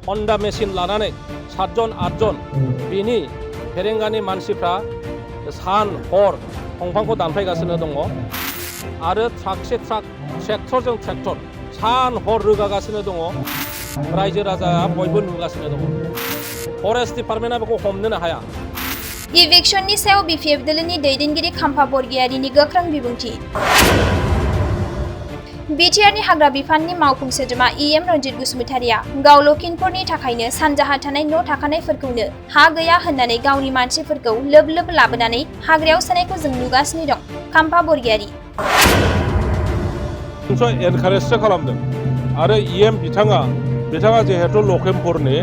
Honda machine लानानै 7 जन 8 जन बिनि फेरेंगानि मानसिफ्रा सान हर दंफांखौ दानफायगासिनो दङ आरो ट्राकसे ट्राक ट्रेक्टरजों ट्रेक्टर सान हर रोगागासिनो दङ रायजो राजाया बयबो नुगासिनो दङ फरेस्ट डिपार्टमेन्टआ बेखौ हमनोनो हाया इविक्शननि सायाव बीपीएफ दोलोनि दैदेनगिरि खाम्फा बरगयारिनि गोख्रों बिबुंथि बिटिआरनि हाग्रा बिफाननि मावफुं सोद्रोमा इएम रन्जित बसुमतारिया गाव लखिमपुरनि थाखायनो सानजाहा थानाय न' थाखानायफोरखौनो हा गैया होननानै गावनि मानसिफोरखौ लोब लोब लाबोनानै हाग्रायाव सोनायखौ जों नुगासिनो दं खाम्फा बरगयारि एनकारेजसो खालामदों आरो इएम बिथाङा जिहेतु लखिमपुरनि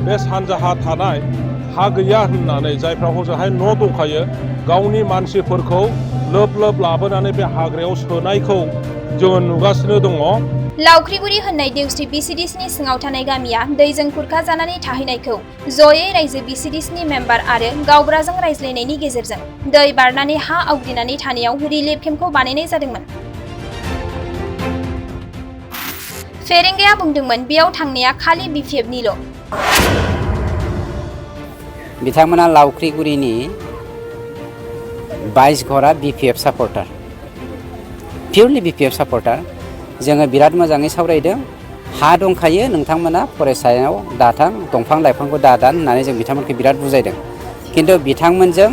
बे सानजाहा थानाय हा गैया होननानै जायफ्रा हजोंहाय न' दंखायो गावनि मानसिफोरखौ लोब लोब लाबोनानै बे हाग्रायाव सोनायखौ जों नुगासिनो दङ लावख्रिगुरि होननाय देवस्रि बिसिडिसिनि सिङाव थानाय गामिया दैजों खुरखा जानानै थाहैनायखौ जयै रायजो बिसिडिसिनि मेम्बार आरो गावब्राजों रायज्लायनायनि गेजेरजों दै बारनानै हा आवग्रिनानै थानायाव रिलिफ केम्पखौ बानायनाय जादोंमोन फेरेंगाया बुंदोंमोन बेयाव थांनाया खालि बीपीएफनिल' बिथांमोना लावख्रिगुरिनि 22 घरा बीपीएफ सापर्टार पिउरलि बीपीएफ सापर्टार जोङो बिराद मोजाङै सावरायदों हा दंखायो नोंथांमोना फरायसायाव दाथां दंफां लाइफांखौ दादान होननानै जों बिथांमोनखौ बिराद बुजायदों किन्तु बिथांमोनजों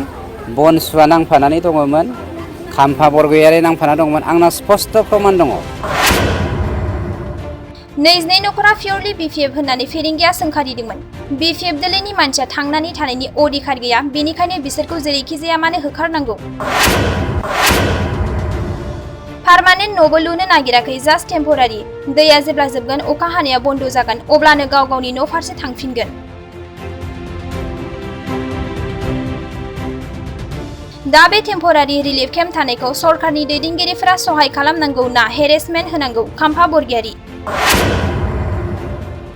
बनसुवा नांफानानै दङमोन खाम्फा बरगयारि नांफाना दङमोन आंना स्पष्ट प्रमाण दङ नैजिनै नखरा पिउरलि बीपीएफ होननानै फेरेंगाया सोंखारिदोंमोन बीपीएफ दोलोनि मानसिया थांनानै थानायनि अधिकार गैया बेनिखायनो बिसोरखौ जेरैखि जाया मानो होखारनांगौ पार्मानेन्ट न'बो लुनो नागिराखै जास्ट टेम्परारि दैया जेब्ला जोबगोन अखा हानाया बन्द जागोन अब्लानो गाव गावनि न' फारसे थांफिनगोन दा बे टेम्परारि रिलिफ केम्प थानायखौ सरकारनि दैदेनगिरिफोरा सहाय खालामनांगौ ना हेरेसमेन्ट होनांगौ खाम्फा बरगयारि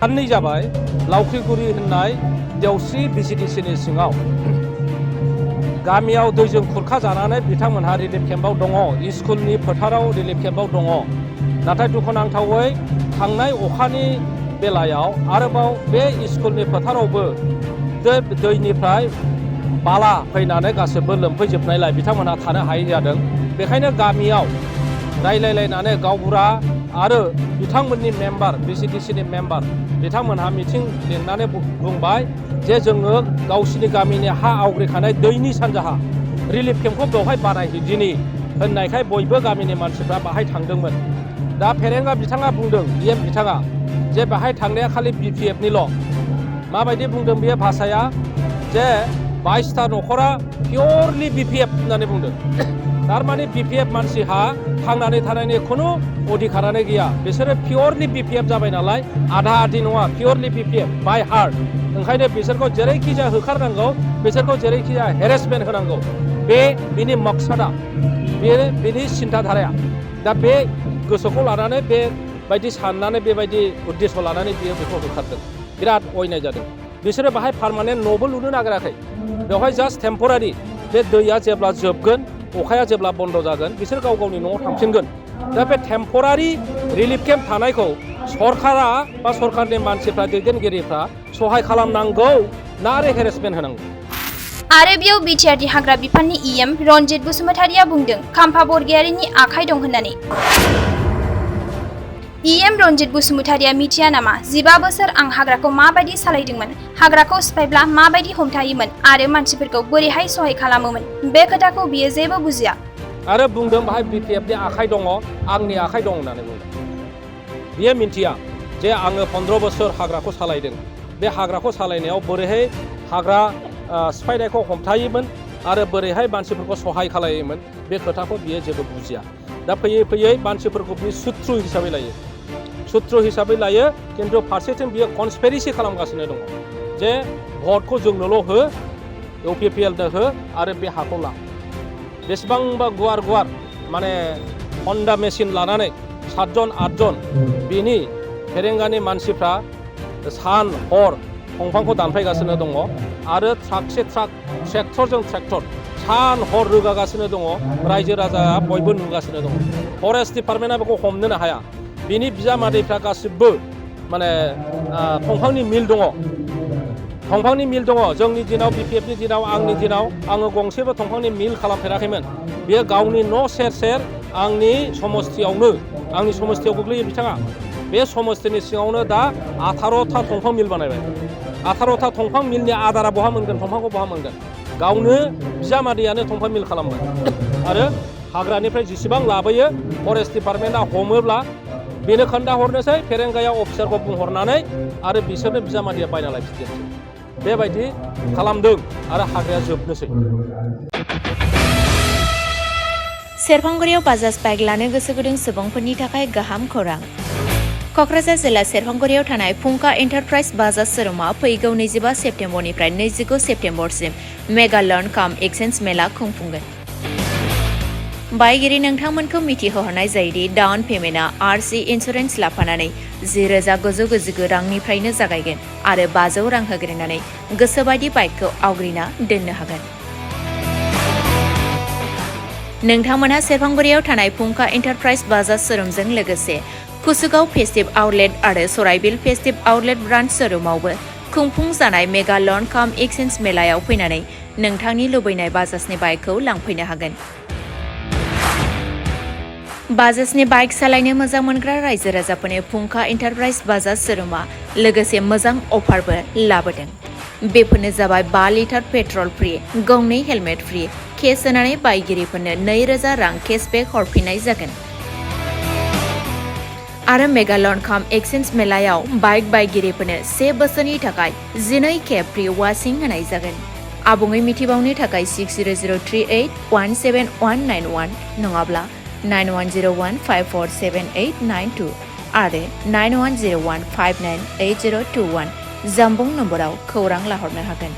साननै जाबाय लावख्रिगुरि होननाय देवस्रि बिसिडिसिनि सिङाव गामियाव दैजों खुरखा जानानै बिथांमोनहा रिलिफ केम्पआव दङ स्कुलनि फोथाराव रिलिफ केम्पआव दङ नाथाय दुखुनांथावै थांनाय अखानि बेलायाव आरोबाव बे स्कुलनि फोथारावबो दैनिफ्राय बाला फैनानै गासैबो लोमफैजोबनायलाय बिथांमोनहा थानो हायै जादों बेखायनो गामियाव रायलायलायनानै गावबुरा आरो बिथांमोननि मेम्बार बिसिडिसिनि मेम्बार बिथांमोनहा मिटिं लिंनानै बुंबाय जे जोङो गावसिनि गामिनि हा आवग्रिखानाय दैनि सानजाहा रिलिफ केम्पखौ बेवहाय बानायहैदिनि होननायखाय बयबो गामिनि मानसिफ्रा बाहाय थांदोंमोन दा फेरेंगा बिथाङा बुंदों इएम बिथाङा जे बाहाय थांनाया खालि बीपीएफनिल' माबायदि बुंदों बे भाषाया जे 22टा नखरा पिउरलि बीपीएफ होननानै बुंदों थारमाने बीपीएफ मानसिहा थांनानै थानायनि खुनु अधिकारानो गैया बिसोरो पिउरलि बीपीएफ जाबाय नालाय आधा आधि नङा पिउरलि बीपीएफ बाय हार्ट ओंखायनो बिसोरखौ जेरैखि जाया होखारनांगौ बिसोरखौ जेरैखि जाया हेरेसमेन्ट होनांगौ बिनि मकसादा बिनि सिन्ताधाराया दा बे गोसोखौ लानानै बेबायदि साननानै बेबायदि उद्देश्य लानानै बियो बेखौ होखारदों बिराद अयनाय जादों बिसोरो बाहाय पार्मानेन्ट न'बो लुनो नागिराखै बेवहाय जास्ट टेम्परारि बे दैया जेब्ला जोबगोन अखाया जेब्ला बन्द जागोन बिसोर गाव गावनि न'आव थांफिनगोन दा बे टेम्परारि रिलिफ केम्प थानायखौ सरकारा बा सरकारनि मानसिफ्रा दैदेनगिरिफ्रा सहाय खालामनांगौ ना आरो हेरेसमेन्ट होनांगौ आरो बेयाव बिटिआरनि हाग्रा बिफाननि इएम रन्जित बसुमतारिया बुंदों खाम्फा बरगयारिनि आखाइ दं होननानै इएम रन्जित बसुमतारिया मिथिया नामा 15 बोसोर आं हाग्राखौ माबायदि सालायदोंमोन हाग्राखौ सिफायब्ला माबायदि हमथायोमोन आरो मानसिफोरखौ बोरैहाय सहाय खालामोमोन बे खोथाखौ बियो जेबो बुजिया आरो बुंदों बाहाय बीपीएफनि आखाइ दङ आंनि आखाइ दं होननानै बुंदों बियो मिन्थिया जे आङो 15 बोसोर हाग्राखौ सालायदों बे हाग्राखौ सालायनायाव बोरैहाय हाग्रा सिफायनायखौ हमथायोमोन आरो बोरैहाय मानसिफोरखौ सहाय खालायोमोन बे खोथाखौ बियो जेबो बुजिया दा फैयै फैयै मानसिफोरखौ बियो सुथ्रु हिसाबै लायो किन्तु फारसेथिं बियो कनस्पिरेसि खालामगासिनो दङ जे भटखौ जोंनोल' हो UPPLनो हो आरो बे हाखौ ला बेसेबांबा गुवार माने हन्डा मेसिन लानानै 7 जन 8 जन बिनि फेरेंगानि मानसिफ्रा सान हर दंफांखौ दानफायगासिनो दङ आरो ट्राकसे ट्राक ट्रेक्टरजों ट्रेक्टर सान हर रोगागासिनो दङ रायजो राजाया बयबो नुगासिनो दङ फरेस्ट डिपार्टमेन्टआ बेखौ हमनोनो हाया बिनि बिजामादैफ्रा गासिबो माने दंफांनि मिल दङ दंफांनि मिल दङ जोंनि दिनाव बिपिएफनि दिनाव आंनि दिनाव आङो गंसेबो दंफांनि मिल खालामफेराखैमोन बेयो गावनि न' सेर सेर आंनि समस्थियावनो आंनि समस्थियाव गोग्लैयो बिथाङा बे समस्थिनि सिङावनो दा 18था दंफां मिल बानायबाय 18था दंफां मिलनि आदारा बहा मोनगोन दंफांखौ बहा मोनगोन गावनो बिजामादैयानो दंफां मिल खालामबाय आरो हाग्रानिफ्राय जेसेबां लाबोयो फरेस्ट डिपार्टमेन्टआ हमोब्ला बेनो खोन्थाहरनोसै फेरेंगाया अफिसारखौ बुंहरनानै आरो बिसोरनो बिजामादैया बायना लायफिनजोबसै बेबायदि खालामदों आरो हाग्राया जोबनोसै सेरफांगुरियाव बाजाज बाइक लानो गोसो गुदुं सुबुंफोरनि थाखाय गाहाम खौरां क'क्राझार जिल्ला सेरफांगुरियाव थानाय फुंखा एन्टारप्राइज बाजाज शोरुमा फैगौ 25 सेप्तेम्बरनिफ्राय 29 सेप्तेम्बरसिम मेगा लर्न काम एक्सचेन्ज मेला खुंफुंगोन बायगिरि नोंथांमोनखौ मिथिहोहरनाय जायोदि डाउन पेमेन्टआ आरसि इन्सुरेन्स लाफानानै 10,999 रांनिफ्रायनो जागायगोन आरो 500 रां होग्रोनानै गोसोबायदि बाइकखौ आवग्रिना दोननो हागोन नोंथांमोनहा सेरफांगुरियाव थानाय फुंखा एन्टारप्राइज बाजाज शोरुमजों लोगोसे कुसुगाव फेस्टिभ आउटलेट आरो सराइबिल फेस्टिभ आउटलेट ब्रान्च शोरुमावबो खुंफुंजानाय मेगा लर्न काम एक्सचेन्ज मेलायाव फैनानै नोंथांनि लुबैनाय बाजाजनि बाइकखौ लांफैनो हागोन बाजाजनि बाइक सालायनो मोजां मोनग्रा रायजो राजाफोरनि फुंखा एन्टारप्राइज बाजाज शोरुमा लोगोसे मोजां अफारबो लाबोदों बेफोरनो जाबाय 5 लिटार पेट्रल फ्रि गंनै हेलमेट फ्रि केस होनानै बायगिरिफोरनो 2,000 रां केसबेक हरफिननाय जागोन आरो मेगा लर्न काम एक्सचेन्ज मेलायाव बाइक बायगिरिफोरनो 1 बोसोरनि थाखाय 12 खेब फ्रि वाशिं होनाय जागोन आबुङै मिथिबावनो थाखाय 6003817191 नङाब्ला 9101547892 आरो 9101598021 जानबुं नम्बराव खौरां लाहरनो हागोन